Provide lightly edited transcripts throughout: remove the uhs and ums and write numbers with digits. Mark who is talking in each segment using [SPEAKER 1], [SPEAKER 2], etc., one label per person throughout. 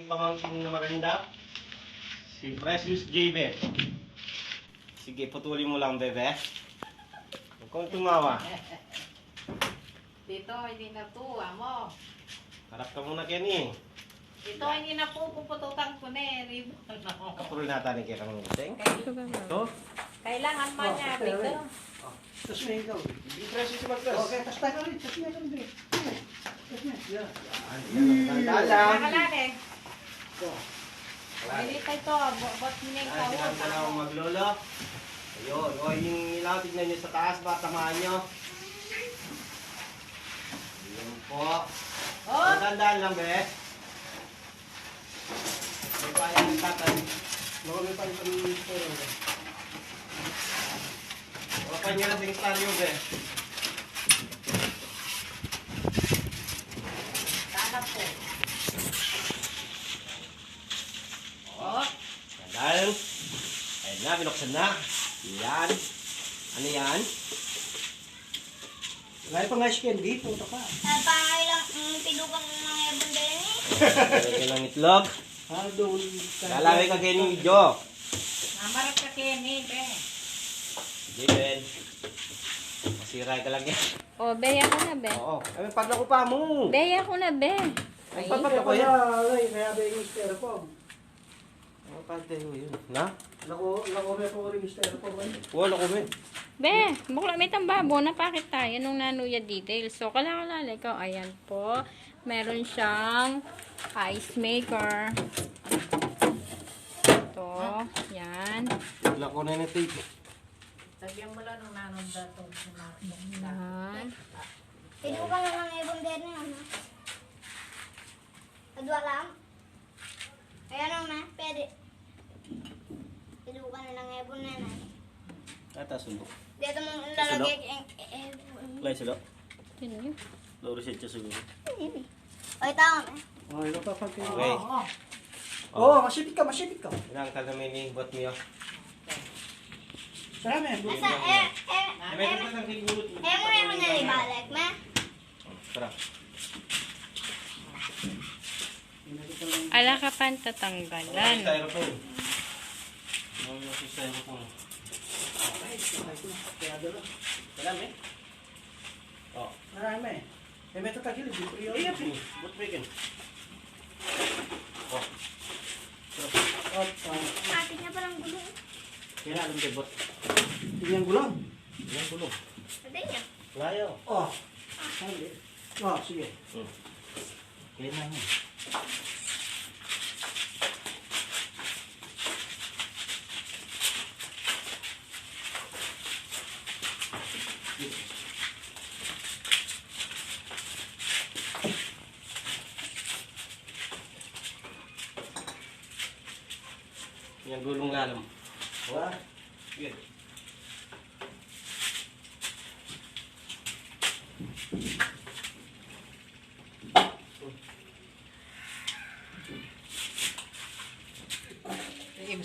[SPEAKER 1] pamangkin na maganda. Si Precious JB. Sige, putulin mo lang, bebe. Huwag kang tumawa.
[SPEAKER 2] Dito, hindi na tuwa mo.
[SPEAKER 1] Harap ka muna, Kenny.
[SPEAKER 2] Dito, hindi na po pupututan ko na eh. Ribbon.
[SPEAKER 1] Kapuro natin ni Kira ng gising. Ito?
[SPEAKER 2] Kailangan man niya dito.
[SPEAKER 3] Tapos may ikaw.
[SPEAKER 1] Hindi Precious mag-gas.
[SPEAKER 3] Okay, tapos tayo ulit. Tapos may ikaw ulit. Tapos may. Yan.
[SPEAKER 1] Dalang.
[SPEAKER 2] Nakalan eh. Dito ito, bot mo na yung
[SPEAKER 1] Ay,
[SPEAKER 2] kawo.
[SPEAKER 1] sinanda na akong maglolo. Ayun. O, yung ilaw, tignan nyo sa taas ba? Tamaan nyo. Ayun po.
[SPEAKER 2] Oh!
[SPEAKER 1] Tandaan lang, be. May payang ng tatay.
[SPEAKER 3] Baka may pang pero.
[SPEAKER 1] Wala pa nyo na ding staryo, be.
[SPEAKER 2] Tanap po.
[SPEAKER 1] Oh. Tandaan. Ayun na, binuksan na. Yan. Ano yan?
[SPEAKER 3] Ngayon pa nga si Candy, punta pa.
[SPEAKER 4] Parang lang pinugang mga ibang din eh.
[SPEAKER 1] Lagyan ng itlog.
[SPEAKER 3] Doon.
[SPEAKER 1] Lalawin ka kayo ng video.
[SPEAKER 2] Mamarap ka Kenny, be.
[SPEAKER 1] Sige, Ben. Masiray ka lang yan.
[SPEAKER 5] Oh, beya ko na, be.
[SPEAKER 1] Oo. Ay, pagla ko pa mo.
[SPEAKER 5] Beya ko na, be.
[SPEAKER 1] Ay,
[SPEAKER 3] Kaya
[SPEAKER 1] papagla ko yan.
[SPEAKER 3] kaya ba yung styrofoam?
[SPEAKER 1] Ano pa tayo yun? Na?
[SPEAKER 3] Lako ko rin yung styrofoam.
[SPEAKER 1] Wala ko, Ben.
[SPEAKER 5] Be, bukla may tambabo na pakit tayo nung nanuya details. So, kalala ikaw, ayan po. Meron siyang ice maker. Ito, yan.
[SPEAKER 1] Wala ko na yung tape.
[SPEAKER 2] Sabihan mo lang nung nanonda itong sinakit.
[SPEAKER 5] Yan.
[SPEAKER 4] Pinugang na mga ibang din eh. Ano? Adwa lang. Ayan o na, pwede. Pinugang na lang ibang nanay.
[SPEAKER 1] Ata, sulo.
[SPEAKER 4] Dito mong lalagay ang
[SPEAKER 1] Lay, sulo.
[SPEAKER 5] Yun yun.
[SPEAKER 1] Loro siya siguro.
[SPEAKER 4] Oy, tao na.
[SPEAKER 3] Okay, napapagkin.
[SPEAKER 1] Okay.
[SPEAKER 3] Oo, masipit ka.
[SPEAKER 1] Ilang ka namin ni bot niyo.
[SPEAKER 3] Sarami.
[SPEAKER 4] Nasa,
[SPEAKER 1] May ka lang kigulot mo.
[SPEAKER 4] mo na yung nalibalik, ma.
[SPEAKER 1] Tara.
[SPEAKER 5] Ala ka pan tatanggalan.
[SPEAKER 1] Styrofoam. Ano yung styrofoam? Marami? Oh.
[SPEAKER 3] Marami. May tatagilid.
[SPEAKER 1] Iya, Pin. Bot bacon. Oh.
[SPEAKER 4] Ate niya palang gulo.
[SPEAKER 1] Kaya alam kayo bot.
[SPEAKER 3] Yung gulong.
[SPEAKER 1] Ilang gulong.
[SPEAKER 4] Ate niya.
[SPEAKER 1] Layo.
[SPEAKER 3] Oh. Sige.
[SPEAKER 1] Kaya na mo. Yang gulong lalim. Wah. Good.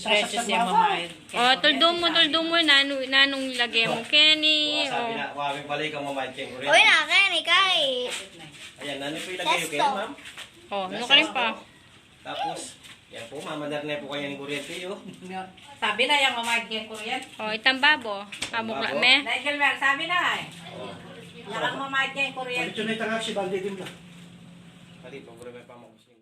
[SPEAKER 2] Precious yung mamahid.
[SPEAKER 5] Oh, tuldo mo, nanong lagay mo, Kenny.
[SPEAKER 1] Sabi
[SPEAKER 5] Oh.
[SPEAKER 1] na, wawing balik ang mamahid kayo.
[SPEAKER 4] Uy, nakin, ikay.
[SPEAKER 1] Ayan, ano po ilagay nyo kayo, ma'am?
[SPEAKER 5] Oh, ano ka rin pa?
[SPEAKER 1] Tapos, yan po, mamadar na po kayo ng kuryente yun.
[SPEAKER 2] Sabi na yung mamahid yung kuryente.
[SPEAKER 5] Oh, itambabo. Pabukla me.
[SPEAKER 2] Dahil Mer, sabi na eh. Yan ang mamahid yung kuryente.
[SPEAKER 3] Ito na itangak si Balde din lang.
[SPEAKER 1] Kali, pag may pamagusya.